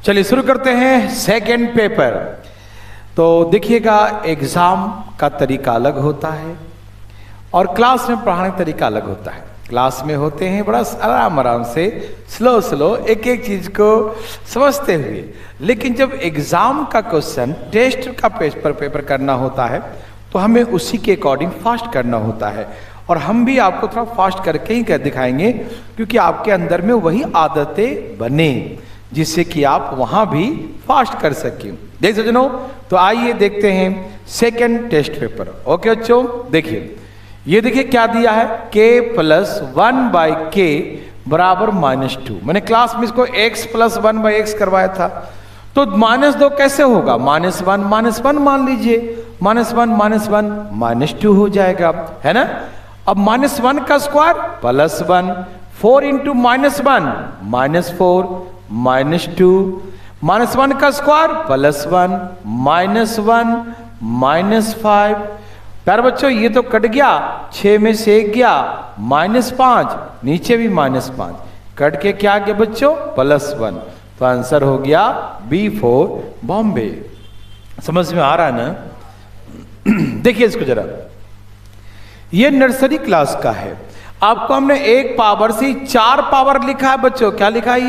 चलिए शुरू करते हैं सेकंड पेपर। तो देखिएगा, एग्जाम का तरीका अलग होता है और क्लास में पढ़ाने का तरीका अलग होता है। क्लास में होते हैं बड़ा आराम आराम से स्लो एक एक चीज को समझते हुए, लेकिन जब एग्जाम का क्वेश्चन टेस्ट का पेपर करना होता है तो हमें उसी के अकॉर्डिंग फास्ट करना होता है। और हम भी आपको थोड़ा फास्ट करके ही दिखाएंगे, क्योंकि आपके अंदर में वही आदतें बने जिससे कि आप वहां भी फास्ट कर सकें। देख सजनों, तो आइए देखते हैं सेकंड टेस्ट पेपर। ओके बच्चों, देखिए ये देखिए क्या दिया है, k प्लस 1/k बराबर -2। मैंने क्लास में इसको x प्लस 1/x करवाया था। तो -2 कैसे होगा, -1 मान लीजिए, -1 -2 हो जाएगा, है ना। अब -1 का स्क्वायर +1, 4 इंटू -1 -4, -2, -1 का स्क्वायर +1, -1 -5। प्यारे बच्चों ये तो कट गया, 6 में से 1 गया, -5, नीचे भी -5, कट के क्या गया बच्चों, +1। तो आंसर हो गया B4 बॉम्बे। समझ में आ रहा है ना। देखिए इसको जरा, ये नर्सरी क्लास का है। आपको हमने 1 पावर से 4 पावर लिखा है बच्चों। क्या लिखा है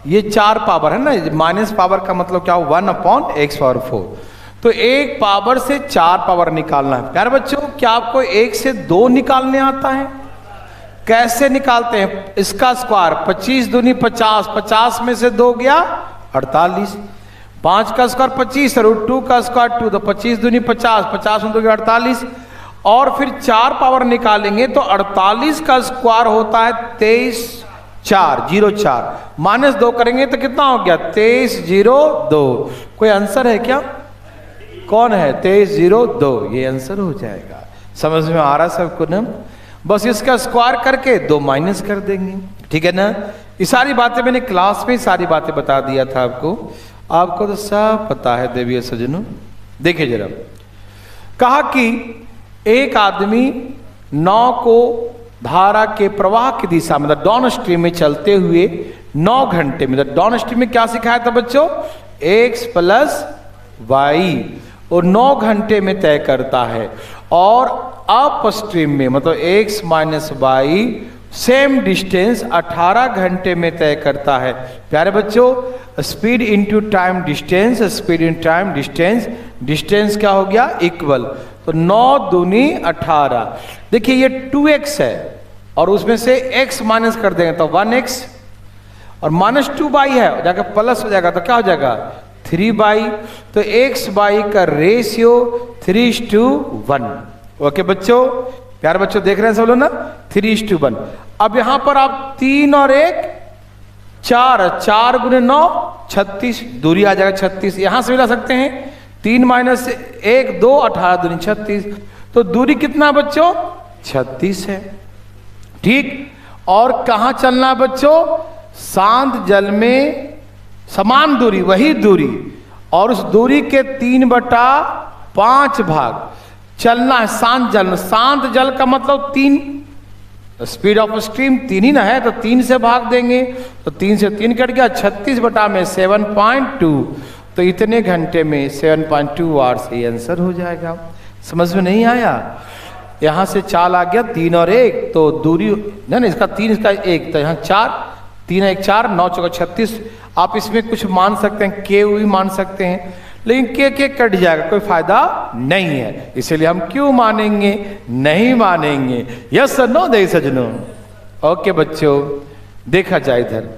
ये 4 पावर है ना, माइनस पावर का मतलब क्या हो, 1/x⁴। तो 1 पावर से 4 पावर निकालना है। प्यारे बच्चों, क्या आपको 1 से 2 निकालने आता है? कैसे निकालते हैं? इसका स्क्वायर 25 दूनी 50, 50 में से 2 गया 48, 5 का स्क्वायर 25, √2 का स्क्वायर 2, तो 25 दूनी 50, 50 में 2 गया 48। और फिर 4 पावर निकालेंगे तो 48 का स्क्वायर होता है 23, 4 0 4, -2 करेंगे तो कितना हो गया, 23 0 2। कोई आंसर है क्या? कौन है? 23 0 2, ये आंसर हो जाएगा। समझ में आ रहा है सबको ना। बस इसका स्क्वायर करके 2 माइनस कर देंगे, ठीक है ना। ये सारी बातें मैंने क्लास में सारी बातें बता दिया था आपको तो सब पता है देवी सजनों। देखिए जरा, कहा कि एक आदमी नाव को धारा के प्रवाह की दिशा में डाउन स्ट्रीम में चलते हुए 9 घंटे में, डाउन स्ट्रीम में क्या सिखाया था बच्चों, x + y, और 9 घंटे में तय करता है। और अप स्ट्रीम में मतलब x - y सेम डिस्टेंस 18 घंटे में तय करता है। प्यारे बच्चों, speed into time distance, speed in time distance, distance क्या हो गया, इक्वल। तो 9 दूनी 18। देखिए ये 2x है और उसमें से x माइनस कर देंगे तो 1x, और -2y है, जाकर प्लस हो जाएगा तो क्या हो जाएगा, 3y। तो x/y का रेशियो 3:1। ओके बच्चों, प्यारे बच्चों देख रहे हैं सब लोग ना, 3:1। अब यहां पर आप 3 और 1 4, 4 × 9 36, दूरी आ जाएगा 36। यहां से मिला सकते हैं 3 - 1 2, 18 दूनी 36। तो दूरी कितना बच्चों, 36 है, ठीक। और कहां चलना है बच्चों, शांत जल में समान दूरी, वही दूरी, और उस दूरी के 3/5 भाग चलना है शांत जल में। शांत जल का मतलब 3, स्पीड ऑफ स्ट्रीम 3 ही ना है, तो 3 से भाग देंगे तो 3 से 3 कट गया, 36 में 7.2। तो इतने घंटे में 7.2 आवर्स ये आंसर हो जाएगा। समझ में नहीं आया? यहां से 4 आ गया, 3 और 1 तो दूरी ना, इसका 3 इसका 1, तो यहाँ 4, 3 1 4, 9 4 36। आप इसमें कुछ मान सकते हैं, के भी मान सकते हैं, लेकिन के कट जाएगा, कोई फायदा नहीं है। इसलिए हम क्यों मानेंगे, नहीं मानेंगे। यस सर नो दे सजनों। ओके बच्चों, देखा जाए इधर,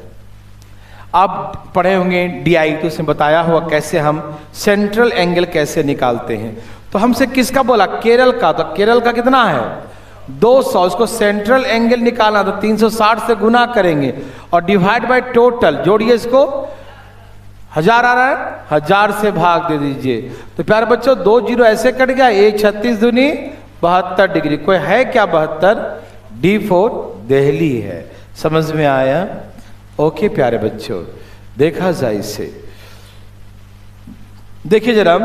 आप पढ़े होंगे DI, तो उसने बताया हुआ कैसे हम सेंट्रल एंगल कैसे निकालते हैं। तो हमसे किसका बोला, केरल का। तो केरल का कितना है, 200। उसको सेंट्रल एंगल निकालना तो 360 से गुना करेंगे और डिवाइड बाय टोटल, जोड़िए इसको, 1000 आ रहा है, 1000 से भाग दे दीजिए। तो प्यारे बच्चों 2 0 ऐसे कट गया, 1 36 दूनी 72 डिग्री। कोई है क्या 72? D4 दिल्ली है। समझ में आया? ओके प्यारे बच्चों, देखा जाए इसे। देखिए जरा,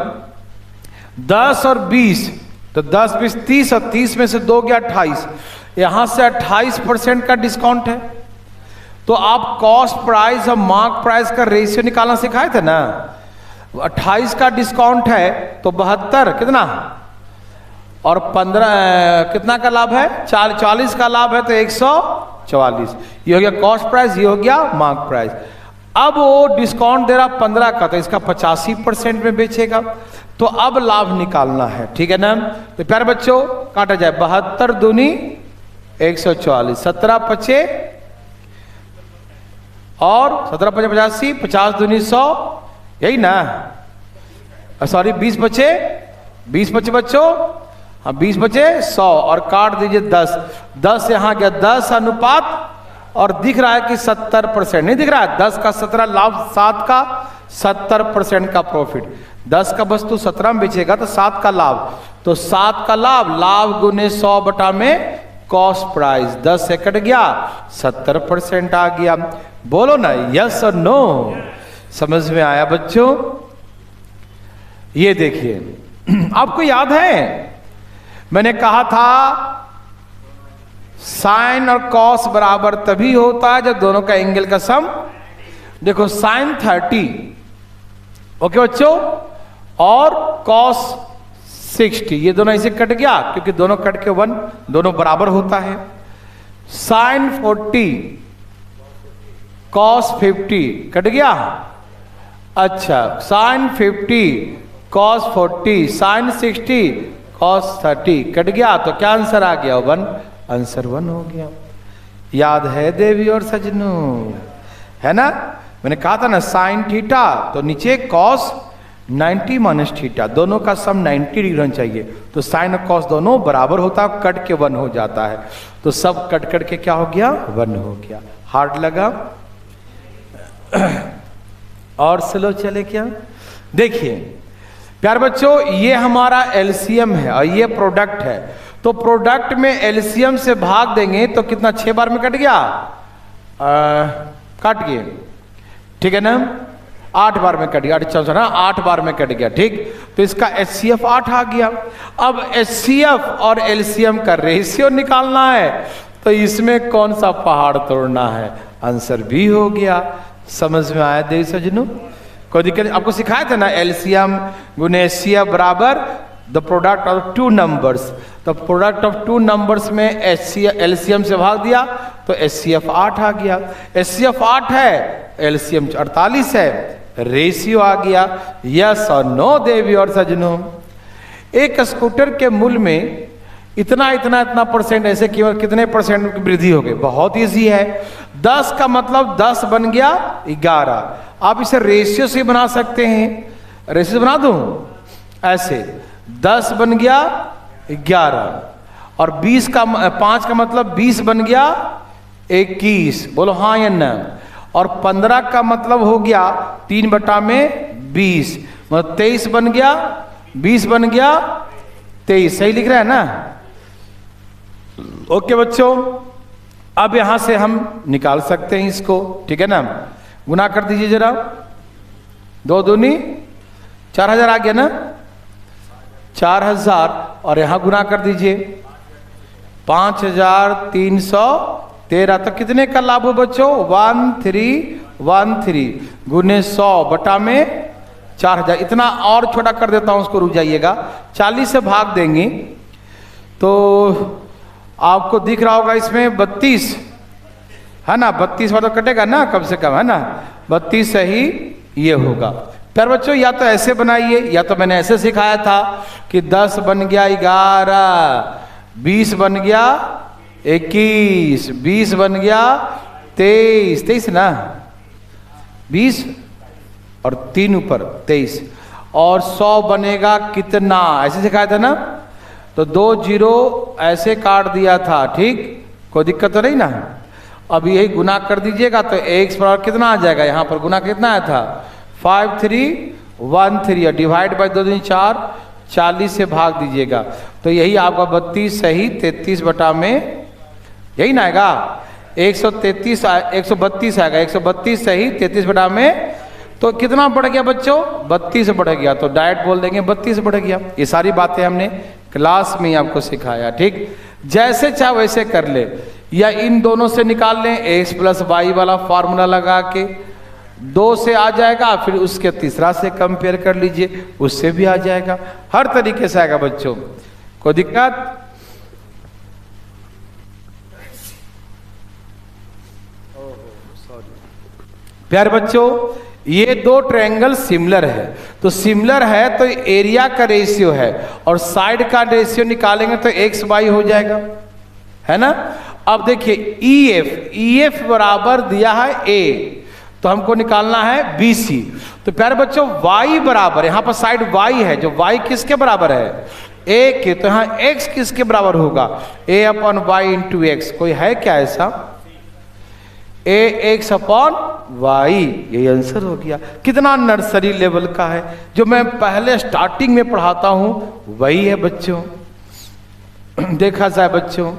10 और 20, तो 10 20 30, और 30 में से 2 गया 28। यहां से 28% का डिस्काउंट है। तो आप कॉस्ट प्राइस और मार्क प्राइस का रेशियो निकालना सिखाए थे ना। 28 का डिस्काउंट है तो 72 कितना, और 15 कितना का लाभ है, 40 का लाभ है तो 144। ये हो गया कॉस्ट प्राइस, ये हो गया मार्क प्राइस। अब वो डिस्काउंट दे रहा 15 का, तो इसका 85% में बेचेगा, तो अब लाभ निकालना है, ठीक है ना। तो प्यारे बच्चों काटा जाए, 72 दूनी 144, 17 पचे और 17 पचे 85, 50 दूनी 100, यही ना, सॉरी 20 बचे, 20 बचे बच्चों, हाँ 20 बचे 100 और काट दीजिए 10, 10 यहाँ गया 10 अनुपात, और दिख रहा है कि 70%, नहीं दिख रहा है, 10 का 17 लाभ, 7 का 70% का प्रॉफिट, 10 का वस्तु 17 में बेचेगा तो 7 का लाभ, तो 7 का लाभ, लाभ गुने 100 बटा में कॉस्ट प्राइस, 10 से कट गया 70% आ गया। बोलो ना यस और नो, समझ में आया बच्चों। ये देखिए आपको याद है मैंने कहा था साइन और कॉस बराबर तभी होता है जब दोनों का एंगल का सम, देखो साइन 30, ओके बच्चों, और कॉस 60, ये दोनों ऐसे कट गया क्योंकि दोनों कट के 1 दोनों बराबर होता है। साइन 40 कॉस 50 कट गया, अच्छा sine 50 cos 40 sine 60 cos 30 cut गया, तो क्या आंसर आ गया 1, आंसर 1 हो गया। याद है देवी और सजनों, है ना, मैंने कहा था ना साइन थीटा तो नीचे कॉस 90 माइनस थीटा, दोनों का सम 90 डिग्री होना चाहिए, तो साइन और कॉस दोनों बराबर होता है, कट के 1 हो जाता है, तो सब कट कट के क्या हो गया 1 हो गया। हार्ड लगा और स्लो चले क्या। देखिए प्यारे बच्चों ये हमारा एलसीएम है और ये प्रोडक्ट है, तो प्रोडक्ट में एलसीएम से भाग देंगे तो कितना 6 बार में कट गया, काट गए, ठीक है ना, 8 बार में कट गया, 8 बार में कट गया, ठीक, तो इसका एचसीएफ 8 आ गया। अब एचसीएफ और एलसीएम का रेशियो निकालना है, तो इसमें कौन सा पहाड़ तोड़ना है, आंसर बी हो गया। समझ में आया देवी सजनों, कोई दिक्कत, आपको सिखाया था ना एलसीएम गुने एचसीएफ बराबर द प्रोडक्ट ऑफ 2 नंबर्स, तो प्रोडक्ट ऑफ 2 नंबर्स में एलसीएम से भाग दिया तो एचसीएफ 8 आ गया, एचसीएफ 8 है, एलसीएम 48 है, रेशियो आ गया। यस और नो देवी और सजनों। एक स्कूटर के मूल्य में इतना परसेंट, ऐसे कीमत कितने परसेंट की वृद्धि हो गई, बहुत इजी है, 10 का मतलब 10 बन गया 11, आप इसे रेशियो से बना सकते हैं, रेशियो बना दूं ऐसे, 10 बन गया 11 और 20 का 5 का मतलब 20 बन गया 21, बोलो हाँ या ना, और 15 का मतलब हो गया 3 बटा में 20, मतलब 23 बन गया, 20 बन गया 23, सही लिख रहा है ना। ओके बच्चों, अब यहां से हम निकाल सकते हैं इसको, ठीक है ना, गुना कर दीजिए जरा, 2 दूनी 4000 आ गया ना, 4000 और यहां गुना कर दीजिए 5313, तो कितने का लाभ हो बच्चों 1313 गुने 100 बटा में 4000, इतना और छोटा कर देता हूं, उसको रुक जाइएगा, 40 से भाग देंगे तो आपको दिख रहा होगा इसमें 32 है ना, 32 बार तो कटेगा ना कम से कम, है ना, 32 सही ये होगा। फिर बच्चों या तो ऐसे बनाइए या तो मैंने ऐसे सिखाया था कि 10 बन गया 11, 20 बन गया 21, 20 बन गया 23 ना, 20 और 3 ऊपर 23, और 100 बनेगा कितना, ऐसे सिखाया था ना, तो 2 0 ऐसे काट दिया था, ठीक, कोई दिक्कत तो नहीं ना। अब यही गुना कर दीजिएगा तो x बराबर कितना आ जाएगा, यहाँ पर गुना कितना आया था 5313 और डिवाइड बाय 2 दूनी 4, 40 से भाग दीजिएगा तो यही आपका 32 सही 33 बटा में, यही ना आएगा 132 आएगा, 132 सही 33 बटा में, तो कितना बढ़ गया बच्चों 32 बढ़ गया, तो डायरेक्ट बोल देंगे 32 बढ़ गया। ये सारी बातें हमने क्लास में आपको सिखाया, ठीक। जैसे चाहे वैसे कर ले, या इन दोनों से निकाल लें एक्स प्लस वाई वाला फॉर्मूला लगा के, 2 से आ जाएगा, फिर उसके तीसरा से कंपेयर कर लीजिए, उससे भी आ जाएगा, हर तरीके से आएगा बच्चों, कोई दिक्कत? प्यारे बच्चों, ये दो ट्रायंगल सिमिलर है, तो सिमिलर है तो एरिया का रेशियो है, और साइड का रेशियो निकालेंगे तो एक्स वाई हो जाएगा, है ना। अब देखिए EF बराबर दिया है A, तो हमको निकालना है BC। तो प्यारे बच्चों y बराबर, यहां पर साइड y है, जो y किसके बराबर है? A के, तो यहां x किसके बराबर होगा? A upon y into x. कोई है क्या ऐसा? AX अपॉन y, ये आंसर हो गया। कितना नर्सरी लेवल का है, जो मैं पहले स्टार्टिंग में पढ़ाता हूं वही है बच्चों। देखा जाए बच्चों,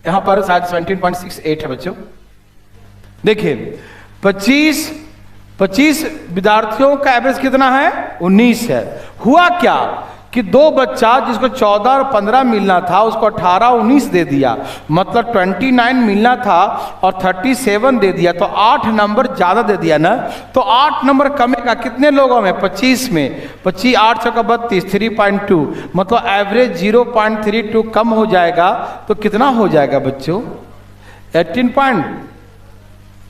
यहां पर शायद 17.68 है बच्चों। देखिए 25 विद्यार्थियों का एवरेज कितना है? 19 है। हुआ क्या कि दो बच्चा जिसको 14 और 15 मिलना था उसको 18 19 दे दिया, मतलब 29 मिलना था और 37 दे दिया, तो 8 नंबर ज्यादा दे दिया ना, तो 8 नंबर कमेगा कितने लोगों में? 25 में। 25 8 चौका 32, 3.2, मतलब एवरेज 0.32 कम हो जाएगा, तो कितना हो जाएगा बच्चों? 18 पॉइंट,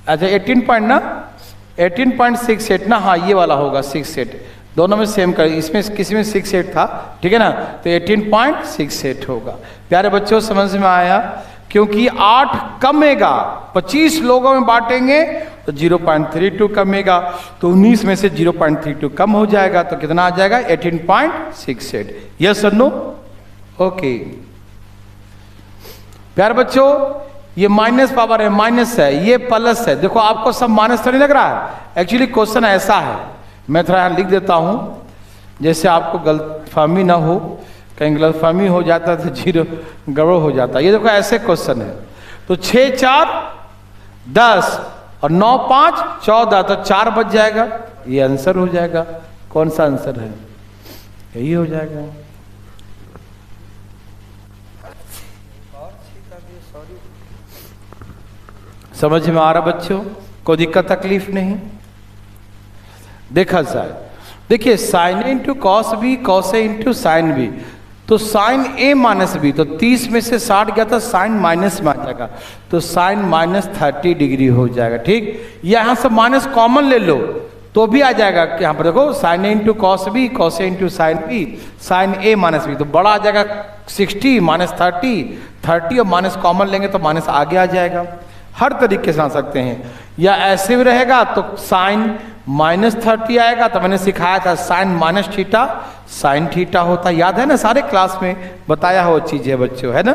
अच्छा 18 पॉइंट ना, 18.68 ना, हाँ ये वाला होगा 68, दोनों में सेम कर, इसमें किसी में 68 था, ठीक है ना, तो 18.68 होगा। प्यारे बच्चों समझ में आया? क्योंकि 8 कमेगा, 25 लोगों में बांटेंगे तो 0.32 कमेगा, तो 19 में से 0.32 कम हो जाएगा, तो कितना आ जाएगा? 18.68। यस और नो? ओके प्यारे बच्चों, ये माइनस पावर है, माइनस है, ये प्लस है। देखो आपको सब माइनस तो नहीं लग रहा है, एक्चुअली क्वेश्चन ऐसा है, मैं थोड़ा यहाँ लिख देता हूँ, जैसे आपको गलतफहमी ना हो, कहीं गलतफहमी हो जाता है तो 0 गड़बड़ हो जाता है। ये देखो ऐसे क्वेश्चन है, तो 6 4 10 और 9 5 14, तो 4 बच जाएगा, ये आंसर हो जाएगा। कौन सा आंसर है? यही हो जाएगा। समझ में आ रहा बच्चों? कोई दिक्कत तकलीफ नहीं। देखा जाए, देखिए sign A into cos B, cos A into sine B, तो साइन ए माइनस बी, तो 30 में से 60 गया तो साइन माइनस में आ जाएगा, तो साइन -30 डिग्री हो जाएगा। ठीक, यहां से माइनस कॉमन ले लो तो भी आ जाएगा। यहाँ पर देखो sign A into cos B, cos A into sine B, sign A minus B, तो बड़ा आ जाएगा 60 -30 और माइनस कॉमन लेंगे तो माइनस आगे आ जाएगा। हर तरीके से आ सकते हैं, या ऐसे भी रहेगा तो साइन -30 आएगा, तो मैंने सिखाया था sine minus theta sine theta होता, याद है ना? सारे क्लास में बताया हुआ चीज है बच्चों, है ना?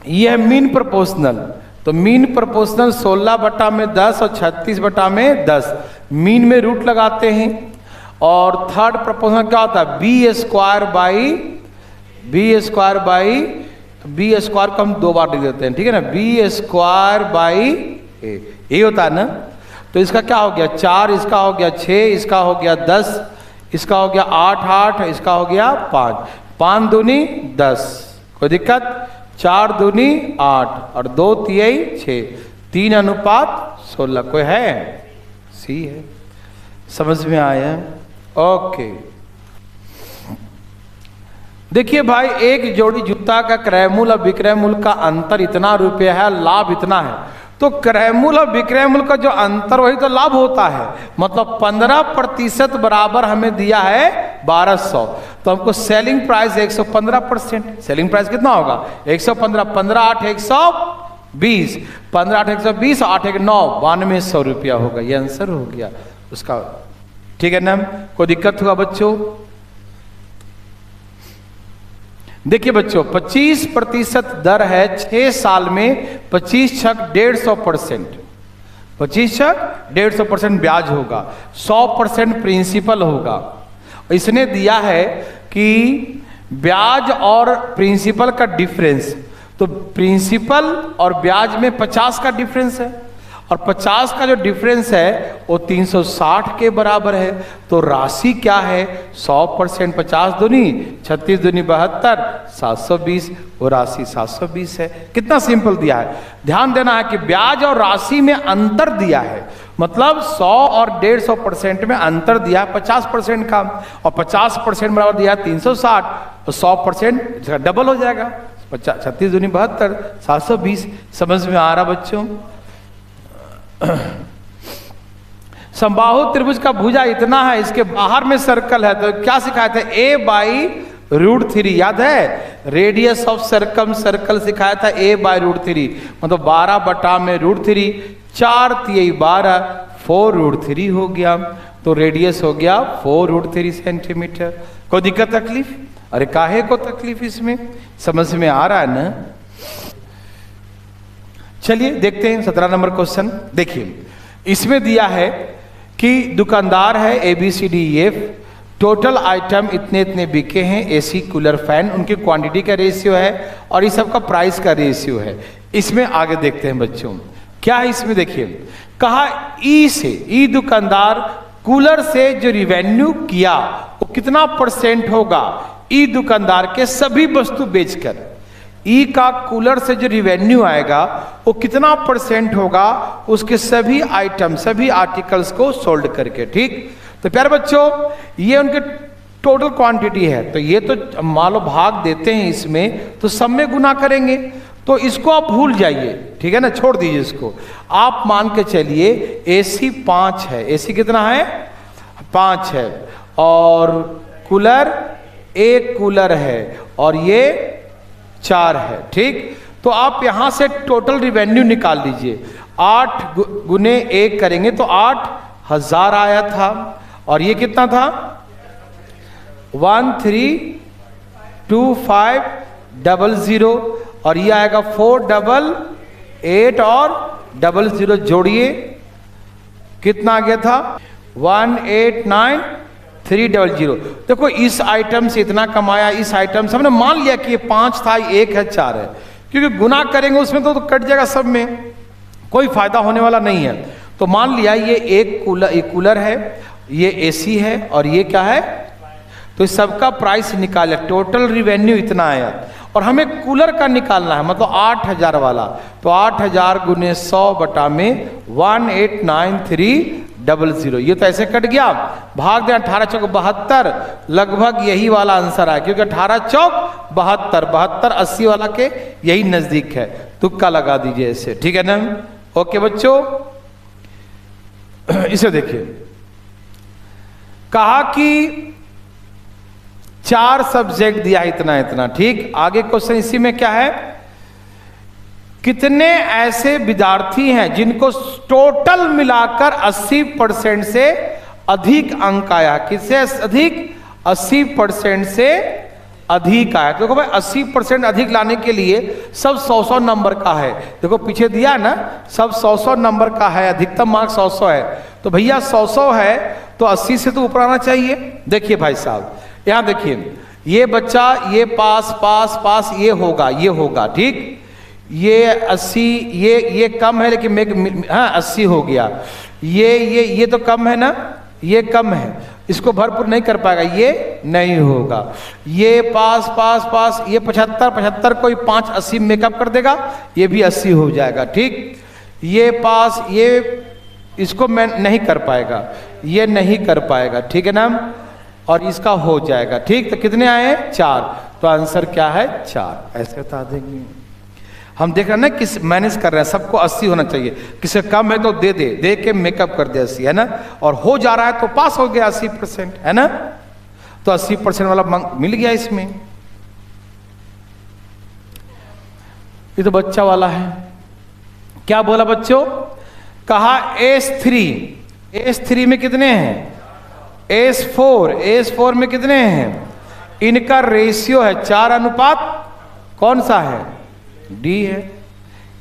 ये है मीन प्रोपोर्शनल, तो मीन प्रोपोर्शनल 16/10 और 36/10, मीन में रूट लगाते हैं। और थर्ड प्रोपोर्शनल क्या होता है? बी स्क्वायर को हम 2 बार लिख देते हैं, ठीक है ना, बी स्क्वायर बाई ए, ये होता है ना। तो इसका क्या हो गया? 4, इसका हो गया 6, इसका हो गया 10, इसका हो गया 8 इसका हो गया 5, 5 दूनी 10, कोई दिक्कत? 4 दूनी 8 और 2 तिहाई 6, 3:16, कोई है? सी है। समझ में आया? ओके, देखिए भाई, एक जोड़ी जूता का क्रय मूल्य और विक्रय मूल्य का अंतर इतना रुपया है, लाभ इतना है, तो क्रय मूल्य और विक्रय मूल्य का जो अंतर वही तो लाभ होता है, मतलब 15% बराबर हमें दिया है 1200, तो हमको सेलिंग प्राइस 115%। सेलिंग प्राइस कितना होगा? 115, 15 8 120, 15 8 120, 8 1 9, 9200 रुपया होगा। ये आंसर हो गया उसका, ठीक है ना? कोई दिक्कत हुआ बच्चों? देखिए बच्चों, 25% दर है 6 साल में, 25 छक 150%, 25 छक 150% ब्याज होगा, 100% प्रिंसिपल होगा। इसने दिया है कि ब्याज और प्रिंसिपल का डिफरेंस, तो प्रिंसिपल और ब्याज में 50 का डिफरेंस है, और 50 का जो डिफरेंस है वो 360 के बराबर है। तो राशि क्या है? 100%। 50 दूनी 36 दूनी 72, 720। वो राशि 720 है। कितना सिंपल दिया है। ध्यान देना है कि ब्याज और राशि में अंतर दिया है, मतलब 100 और 150% में अंतर दिया है 50% का, और 50% बराबर दिया 360, तो 100% डबल हो जाएगा। 36 दूनी 72, 720। समझ में आ रहा बच्चों? समबाहु त्रिभुज का भुजा इतना है, इसके बाहर में सर्कल है, तो क्या सिखाए थे? a/√3। याद है? रेडियस ऑफ सर्कल सिखाया था a/√3, मतलब 12/√3, 4 तिहाई 12, 4√3 हो गया। तो रेडियस हो गया 4√3 सेंटीमीटर। कोई दिक्कत तकलीफ? अरे काहे को तकलीफ इसमें? समझ में आ रहा है ना? चलिए देखते हैं 17 नंबर क्वेश्चन। देखिए इसमें दिया है कि दुकानदार है ABCDEF, टोटल आइटम इतने इतने बिके हैं, AC कूलर फैन, उनकी क्वांटिटी का रेशियो है और इस सब का प्राइस का रेशियो है। इसमें आगे देखते हैं बच्चों क्या है इसमें। देखिए कहा ई दुकानदार कूलर से जो रिवेन्यू किया वो कितना % होगा ई दुकानदार के सभी वस्तु बेचकर। ई का कूलर से जो रिवेन्यू आएगा वो कितना % होगा उसके सभी आइटम, सभी आर्टिकल्स को सोल्ड करके। ठीक, तो प्यारे बच्चों ये उनके टोटल क्वांटिटी है, तो ये तो मान लो भाग देते हैं इसमें, तो सब में गुना करेंगे, तो इसको आप भूल जाइए, ठीक है ना, छोड़ दीजिए इसको। आप मान के चलिए AC 5 है, AC कितना है? 5 है, और कूलर एक कूलर है और ये 4 है। ठीक, तो आप यहां से टोटल रिवेन्यू निकाल लीजिए। 8 गुने 1 करेंगे तो 8000 आया था, और ये कितना था? 132500, और ये आएगा 488 और 00 जोड़िए, कितना आ गया था? 189300। देखो इस आइटम से इतना कमाया, इस आइटम से हमने मान लिया कि ये 5 था, 1 है, 4 है, क्योंकि गुना करेंगे उसमें तो कट जाएगा, सब में कोई फायदा होने वाला नहीं है। तो मान लिया ये एक कूलर है, ये AC है, और ये क्या है? तो इस सबका प्राइस निकाले, टोटल रिवेन्यू इतना आया, और हमें कूलर का निकालना है, मतलब 8000 वाला। तो 8000 गुने 100 बटा में 189300, ये तो ऐसे कट गया। भाग दें 18 चौक 72, लगभग यही वाला आंसर आया, क्योंकि 18 चौक 72, 72 80 वाला के यही नजदीक है। तुक्का लगा दीजिए ऐसे, ठीक है ना? ओके बच्चों, इसे देखिए, कहा कि 4 सब्जेक्ट दिया इतना इतना। ठीक, आगे क्वेश्चन इसी में क्या है? कितने ऐसे विद्यार्थी हैं जिनको टोटल मिलाकर 80% से अधिक अंक आया? किससे अधिक? 80% से अधिक आया। देखो भाई 80% अधिक लाने के लिए सब 100 नंबर का है। देखो पीछे दिया है ना, सब 100 नंबर का है, अधिकतम मार्क 100 है। तो भैया 100 है तो 80 से तो ऊपर आना चाहिए। देखिए भाई साहब, यहां देखिए, ये बच्चा ये पास पास पास ये होगा, ठीक, ये 80, ये कम है, लेकिन हाँ 80 हो गया। ये तो कम है ना, ये कम है, इसको भरपूर नहीं कर पाएगा, ये नहीं होगा। ये पास पास पास, ये 75 कोई 5 80 मेकअप कर देगा, ये भी 80 हो जाएगा। ठीक, ये पास, ये इसको मैं नहीं कर पाएगा, ये नहीं कर पाएगा, ठीक है ना, और इसका हो जाएगा। ठीक, तो कितने आए? 4। तो आंसर क्या है? 4। ऐसे बता देंगे हम। देख रहे हैं ना किस मैनेज कर रहे हैं, सबको 80 होना चाहिए, किसी कम है तो दे के मेकअप कर दे 80, है ना, और हो जा रहा है तो पास हो गया 80%, है ना। तो 80% वाला मिल गया इसमें। ये तो बच्चा वाला है। क्या बोला बच्चों? कहा S3 में कितने हैं? S4 में कितने हैं? इनका रेशियो है 4:, कौन सा है? D है।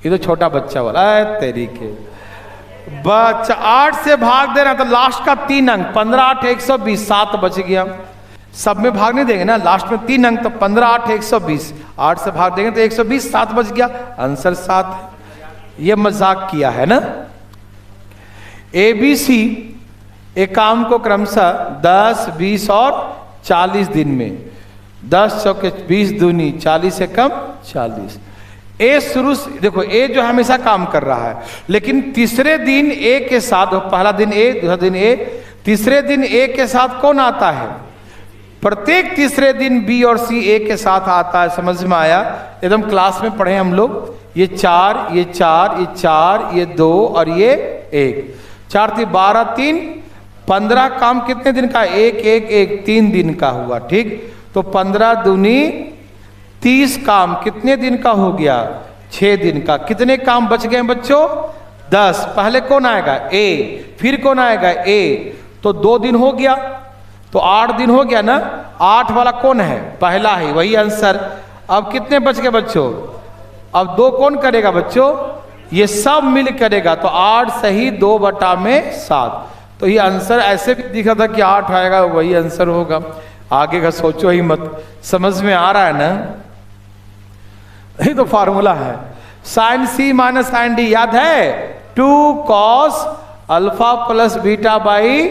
ये तो छोटा बच्चा वाला है, तरीके बच्चा 8 से भाग दे रहा, तो लास्ट का 3 अंक 15 8 120, 7 बच गया। सब में भाग नहीं देंगे ना, लास्ट में 3 अंक, तो 15 8 120, 8 से भाग देंगे तो 120, 7 बच गया, आंसर 7 है। ये मजाक किया है ना, ABC एक काम को क्रमशः 10, 20 और 40 दिन में 10 चौके 20 दूनी 40 से कम 40। ए शुरू से देखो, ए जो हमेशा काम कर रहा है, लेकिन तीसरे दिन ए के साथ, पहला दिन ए, दूसरा दिन ए, तीसरे दिन ए के साथ कौन आता है? प्रत्येक तीसरे दिन बी और सी ए के साथ आता है। समझ में आया? एकदम क्लास में पढ़े हम लोग। ये 4, ये 4, ये 4, ये 2 और ये 1, 4 3 12 3 15 काम कितने दिन का? 1 1 1 3 दिन का हुआ। ठीक, तो 15 दूनी 30 काम कितने दिन का हो गया? 6 दिन का। कितने काम बच गए बच्चों? 10। पहले कौन आएगा? ए, फिर कौन आएगा? ए, तो 2 दिन हो गया, तो 8 दिन हो गया ना। 8 वाला कौन है? पहला ही, वही आंसर। अब कितने बच गए बच्चों? अब 2 कौन करेगा बच्चों? ये सब मिल करेगा, तो 8 सही 2/7। तो ये आंसर ऐसे भी दिखा था कि 8 आएगा, वही आंसर होगा। आगे का सोचो ही मत। समझ में आ रहा है ना? ये तो फार्मूला है। Sine C minus sine D याद है? 2 cos alpha plus beta by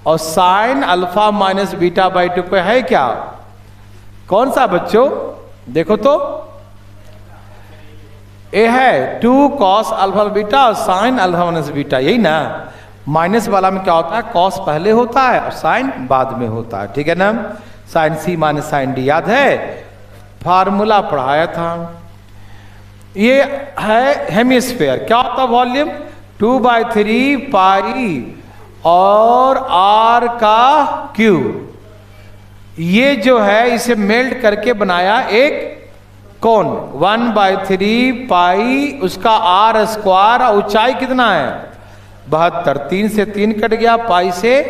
और sine alpha minus beta by 2 पे है क्या? कौन सा बच्चों? देखो तो, ए है 2 cos अल्फा बीटा और साइन अल्फा माइनस बीटा, यही ना। माइनस वाला में क्या होता है? कॉस पहले होता है और साइन बाद में होता है। ठीक है ना? Sign C minus sine D याद है? फार्मूला पढ़ाया था। ये है हेमिस्फेयर। क्या होता है? वॉल्यूम 2/3 पाई और आर का क्यूब। ये जो है इसे मेल्ट करके बनाया एक कौन? 1/3 पाई उसका आर स्क्वायर। ऊंचाई कितना है? 72। 3 से 3 कट गया, पाई से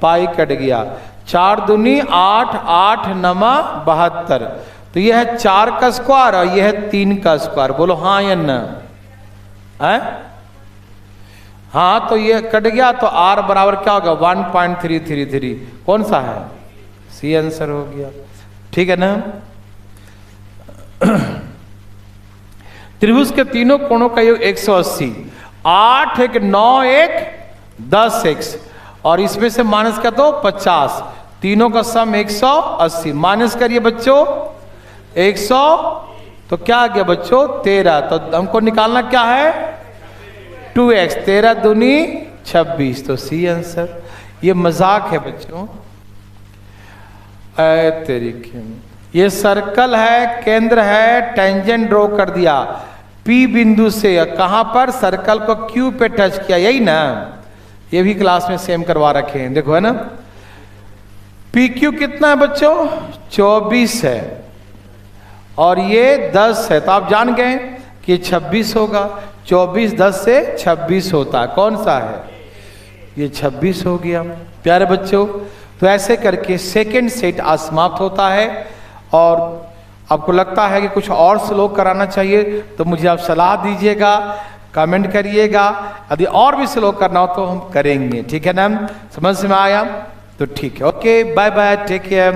पाई कट गया। 4 दूनी 8, 8 नमा 72। तो यह है 4 का स्क्वायर और यह है 3 का स्क्वायर। बोलो हाँ या ना? है? हाँ, तो ये कट गया, तो आर बराबर क्या होगा? 1.333। कौन सा है? सी आंसर हो गया। ठीक है ना? त्रिभुज के तीनों कोणों का योग 180। 8 1 9 1 10 x और इसमें से माइनस का तो 50। तीनों का सम 180। माइनस करिए बच्चों 100, तो क्या आ गया बच्चों? 13। तो हमको निकालना क्या है? 2x। 13 दूनी 26, तो सी आंसर। ये मजाक है बच्चों। तरीके ये सर्कल है, केंद्र है, टेंजेंट ड्रॉ कर दिया P बिंदु से। कहां पर? सर्कल को Q पे टच किया, यही ना। ये भी क्लास में सेम करवा रखे हैं, देखो है ना। PQ कितना है बच्चों? 24 है और ये 10 है, तो आप जान गए कि 26 होगा। 24 10 से 26 होता है। कौन सा है? ये 26 हो गया। प्यारे बच्चों, तो ऐसे करके सेकंड सेट समाप्त होता है। और आपको लगता है कि कुछ और स्लो कराना चाहिए तो मुझे आप सलाह दीजिएगा, कमेंट करिएगा। यदि और भी स्लो करना हो तो हम करेंगे। ठीक है ना? समझ में आया? तो ठीक है। Okay, bye bye, take care.